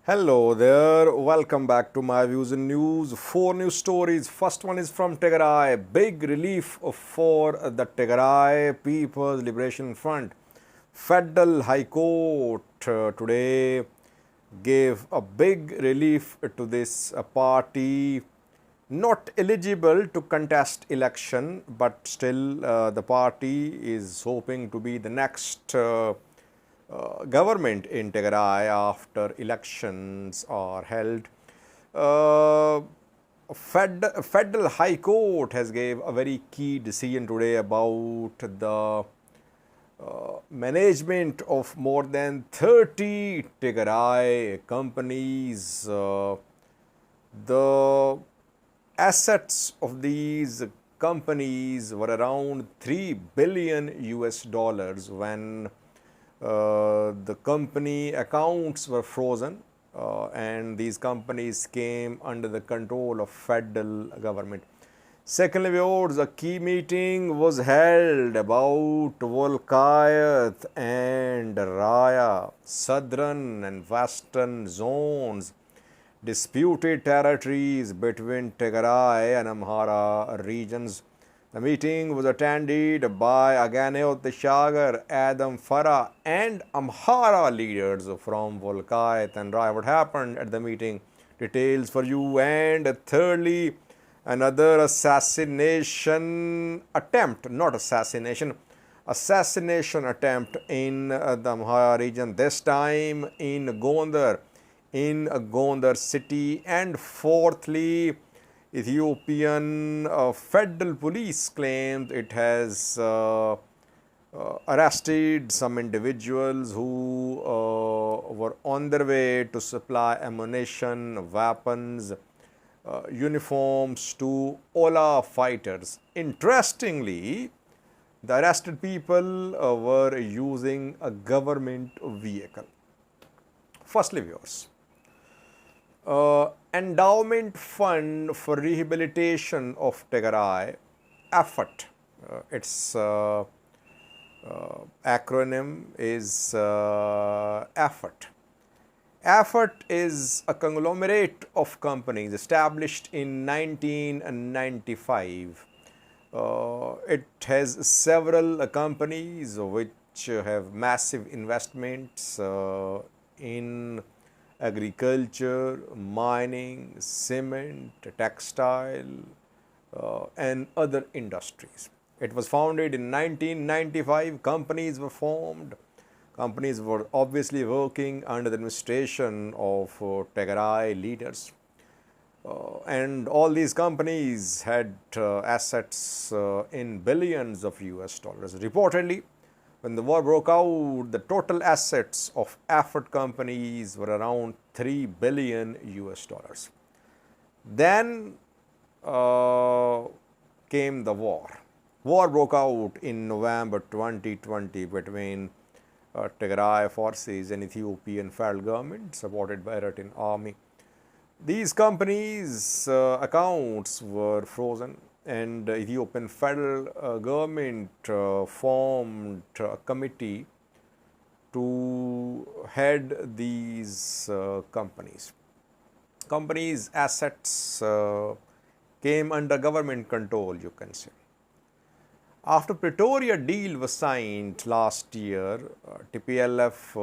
Hello there, welcome back to my views and news. Four news stories. First one is from Tigray. Big relief for the Tigray People's Liberation Front. Federal High Court today gave a big relief to this party, not eligible to contest election, but still the party is hoping to be the next government in Tigray after elections are held. Uh, Federal High Court has gave a very key decision today about the management of more than 30 Tigray companies. The assets of these companies were around 3 billion US dollars when the company accounts were frozen and these companies came under the control of federal government. Secondly, viewers, a key meeting was held about Wolkait and Raya, southern and western zones, disputed territories between Tigray and Amhara regions. The meeting was attended by Aganeo Tishagar, Adam Farah and Amhara leaders from Wolkait and Raya. What happened at the meeting? Details for you. And thirdly, another assassination attempt in the Amhara region, this time in Gonder city. And fourthly, Ethiopian federal police claimed it has arrested some individuals who were on their way to supply ammunition, weapons, uniforms to OLA fighters. Interestingly, the arrested people were using a government vehicle. Firstly, viewers, Endowment Fund for Rehabilitation of Tigray, effort. Its acronym is effort. Effort is a conglomerate of companies established in 1995. It has several companies which have massive investments in agriculture, mining, cement, textile, and other industries. It was founded in 1995. Companies were formed. Companies were obviously working under the administration of Tigray leaders. And all these companies had assets in billions of US dollars. Reportedly, when the war broke out, the total assets of effort companies were around 3 billion US dollars. Then came the war. War broke out in November 2020 between Tigray forces and Ethiopian federal government supported by Eritrean army. These companies' accounts were frozen, and Ethiopian federal government formed a committee to head these companies. Companies' assets came under government control, you can say. After Pretoria deal was signed last year, TPLF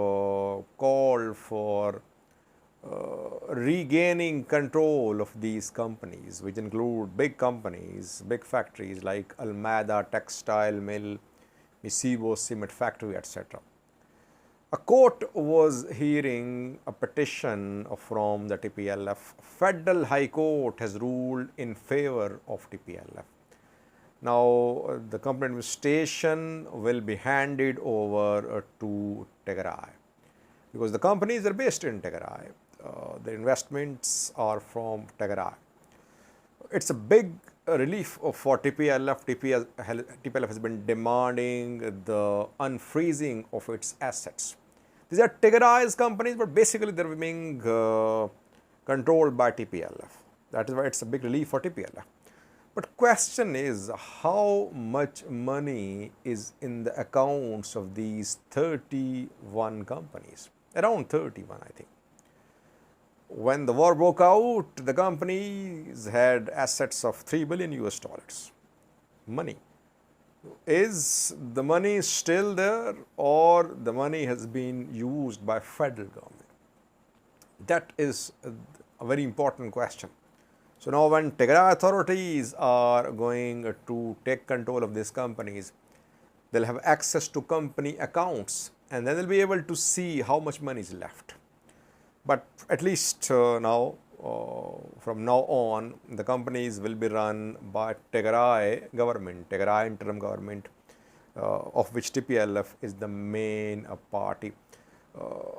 called for regaining control of these companies, which include big companies, big factories like Almada Textile Mill, Misibo Cement Factory, etc. A court was hearing a petition from the TPLF. Federal High Court has ruled in favor of TPLF. Now, the company administration will be handed over to Tigray because the companies are based in Tigray. The investments are from Tigray. It's a big relief for TPLF. TPLF has been demanding the unfreezing of its assets. These are Tigray's companies, but basically they're being controlled by TPLF. That is why it's a big relief for TPLF. But question is, how much money is in the accounts of these 31 companies? Around 31, I think. when the war broke out, the companies had assets of $3 billion US dollars. Money. Is the money still there, or the money has been used by federal government? That is a very important question. So now when Tigray authorities are going to take control of these companies, they'll have access to company accounts, and then they'll be able to see how much money is left. But at least now, from now on, the companies will be run by Tigray government, Tigray interim government, of which TPLF is the main party.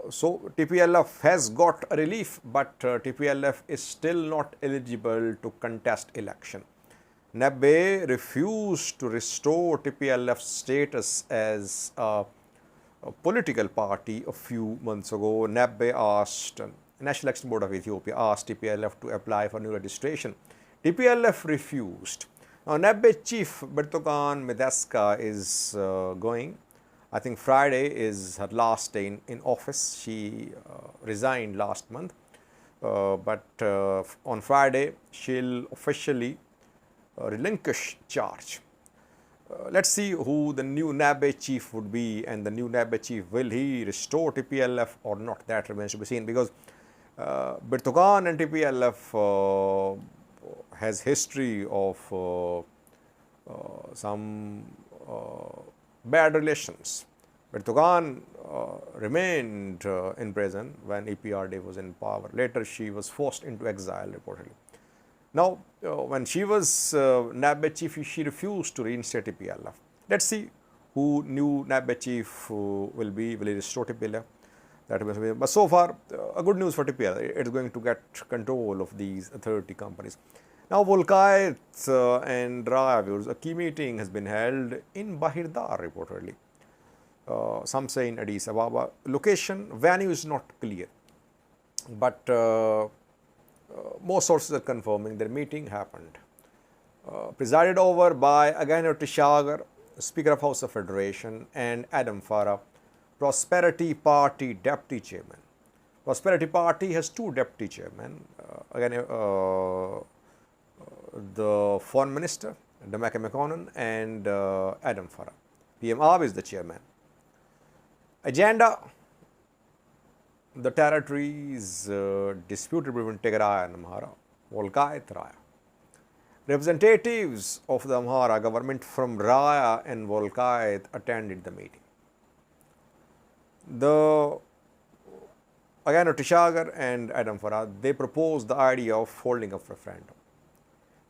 So TPLF has got a relief, but TPLF is still not eligible to contest election. NABE refused to restore TPLF's status as a political party a few months ago. NABE asked, National Election Board of Ethiopia asked TPLF to apply for new registration. TPLF refused. Now NABE chief Bertogan Medeska is going. I think Friday is her last day in office. She resigned last month, but on Friday she'll officially relinquish charge. Let's see who the new NABE chief would be, and the new NABE chief, will he restore TPLF or not? That remains to be seen, because Bertogan and TPLF has history of some bad relations. Bertogan remained in prison when EPRD was in power. Later she was forced into exile, reportedly. Now, when she was NABE chief, she refused to reinstate TPLF. Let's see who new NABE chief will be. Will he restore TPLF? But so far, a good news for TPLF. It's going to get control of these 30 companies. Now, Wolkait and Raya, a key meeting has been held in Bahirdar, reportedly. Some say in Addis Ababa. Location, venue is not clear. But most sources are confirming their meeting happened. Presided over by Gonder Tishagar, Speaker of House of Federation, and Adam Farah, Prosperity Party Deputy Chairman. Prosperity Party has two deputy chairmen. The Foreign Minister, Demeke Mekonnen, and Adam Farah. PM Ab is the chairman. Agenda: the territories disputed between Tigray and Amhara, Wolkait, Raya. Representatives of the Amhara government from Raya and Wolkait attended the meeting. Again, Tishagar and Adam Farah, they proposed the idea of holding a referendum.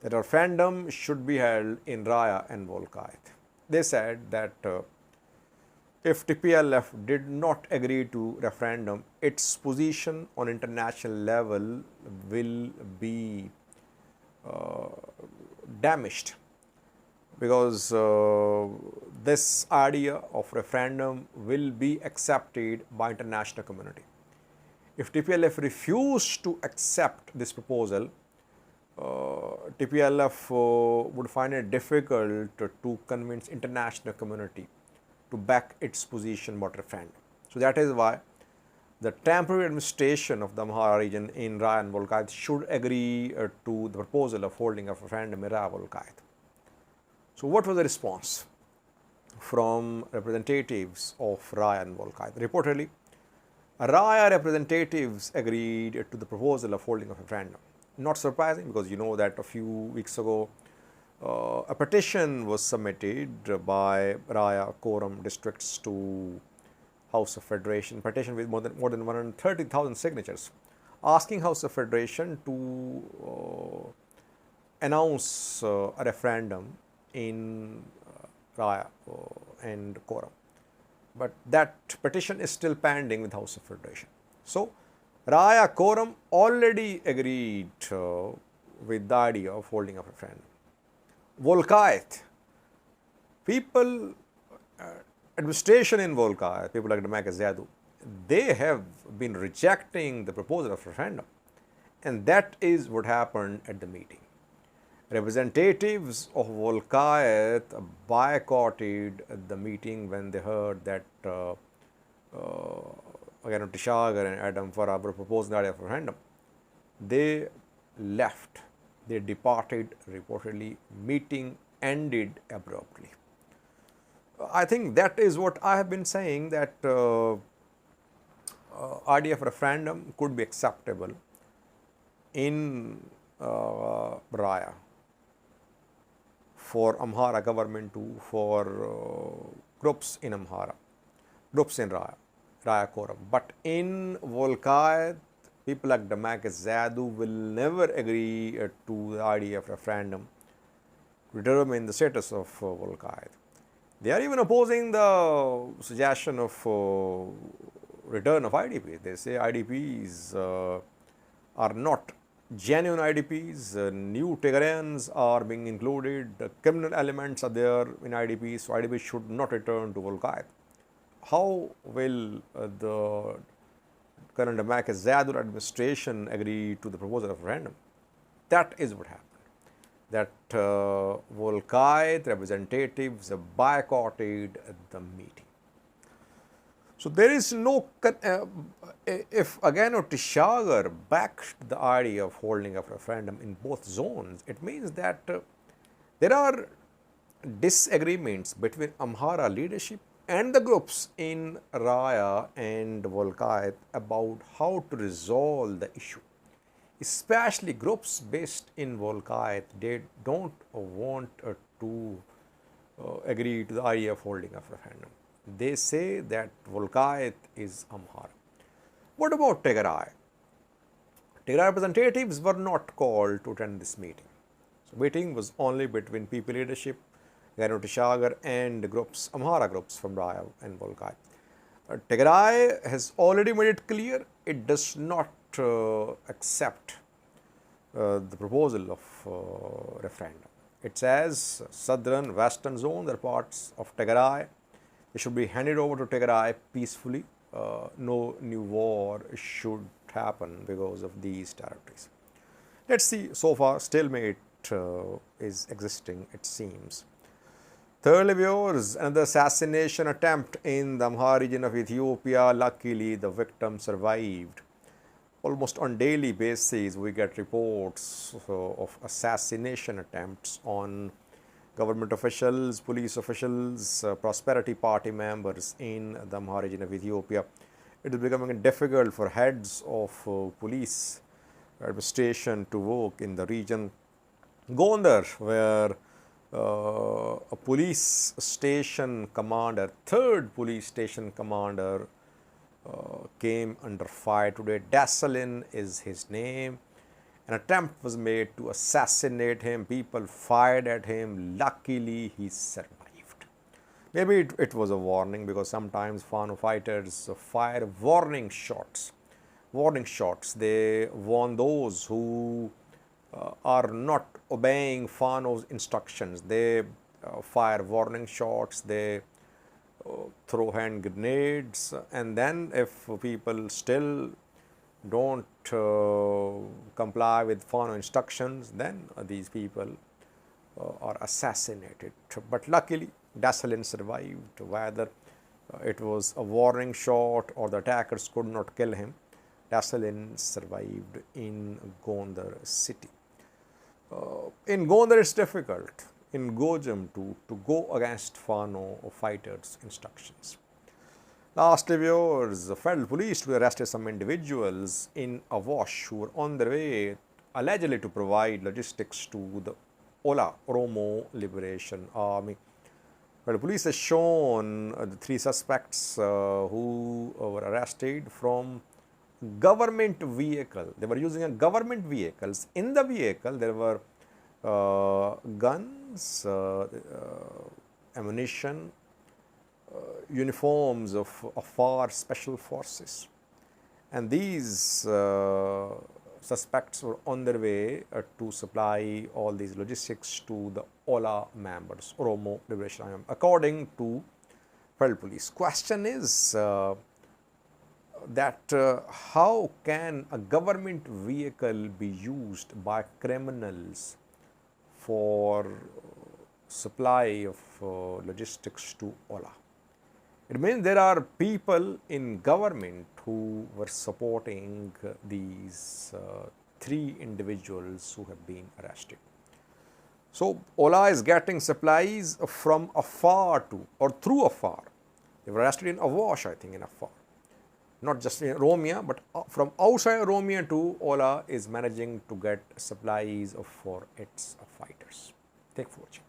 That a referendum should be held in Raya and Wolkait. They said that if TPLF did not agree to referendum, its position on international level will be damaged, because this idea of referendum will be accepted by international community. If TPLF refused to accept this proposal, TPLF would find it difficult to convince international community to back its position about referendum. So that is why the temporary administration of the Amhara region in Raya and Wolkait should agree to the proposal of holding a referendum in Raya and Wolkait. So what was the response from representatives of Raya and Wolkait? Reportedly, Raya representatives agreed to the proposal of holding a referendum. Not surprising, because you know that a few weeks ago a petition was submitted by Raya Quorum districts to House of Federation, petition with more than 130,000 signatures, asking House of Federation to announce a referendum in Raya and Quorum. But that petition is still pending with House of Federation. So Raya Quorum already agreed with the idea of holding a referendum. Wolkait, administration in Wolkait, people like Demeke Zadu, they have been rejecting the proposal of referendum, and that is what happened at the meeting. Representatives of Wolkait boycotted the meeting when they heard that again Tishagar and Adam Farah were proposing the idea of referendum. They left, they departed reportedly, meeting ended abruptly. I think that is what I have been saying, that RDF referendum could be acceptable in Raya for Amhara government to, for groups in Amhara, groups in Raya Quorum. But in Wolkait, people like Damak Zadu will never agree to the RDF referendum to determine the status of Wolkait. They are even opposing the suggestion of return of IDPs. They say IDPs are not genuine IDPs, new Tigrayans are being included, criminal elements are there in IDPs, so IDPs should not return to Wolkait. How will the current Damak Zadur administration agree to the proposal of referendum? That is what happened. That Wolkait representatives boycotted the meeting. So there is no, if again Tishagar backed the idea of holding a referendum in both zones, it means that there are disagreements between Amhara leadership and the groups in Raya and Wolkait about how to resolve the issue. Especially groups based in Wolkait, they don't want to agree to the idea of holding a referendum. They say that Wolkait is Amhara. What about Tigray? Tigray representatives were not called to attend this meeting. So meeting was only between PP leadership, Gano Tishagar and groups, Amhara groups from Raya and Wolkait. Tigray has already made it clear it does not accept the proposal of referendum. It says southern, western zone, there are parts of Tigray. They should be handed over to Tigray peacefully. No new war should happen because of these territories. Let's see, so far stalemate is existing, it seems. Thirdly, viewers, another assassination attempt in the Amhara region of Ethiopia. Luckily, the victim survived. Almost on daily basis, we get reports of assassination attempts on government officials, police officials, prosperity party members in the Amhara region of Ethiopia. It is becoming difficult for heads of police administration to work in the region. Gonder, where a police station commander, third police station commander, came under fire today. Dassalin is his name. An attempt was made to assassinate him. People fired at him. Luckily, he survived. Maybe it was a warning, because sometimes Fano fighters fire warning shots. Warning shots. They warn those who are not obeying Fano's instructions. They fire warning shots. They throw hand grenades, and then if people still don't comply with Fano instructions, then these people are assassinated. But luckily, Dassalin survived. Whether it was a warning shot or the attackers could not kill him, Dassalin survived in Gonder city. In Gonder, it's difficult in Gojam to go against Fano fighters' instructions. Last viewers, the federal police arrested some individuals in Awash who were on their way allegedly to provide logistics to the OLA Oromo Liberation Army. Well, the police has shown the three suspects who were arrested from government vehicle. They were using a government vehicles. In the vehicle, there were guns, ammunition, uniforms of our special forces. And these suspects were on their way to supply all these logistics to the OLA members, Oromo Liberation Army, according to federal police. Question is that how can a government vehicle be used by criminals for supply of logistics to OLA? It means there are people in government who were supporting these 3 individuals who have been arrested. So, OLA is getting supplies from afar to or through afar. They were arrested in Awash, I think, in afar. Not just in Oromia, but from outside Oromia to OLA is managing to get supplies for its fighters. Thank you for watching.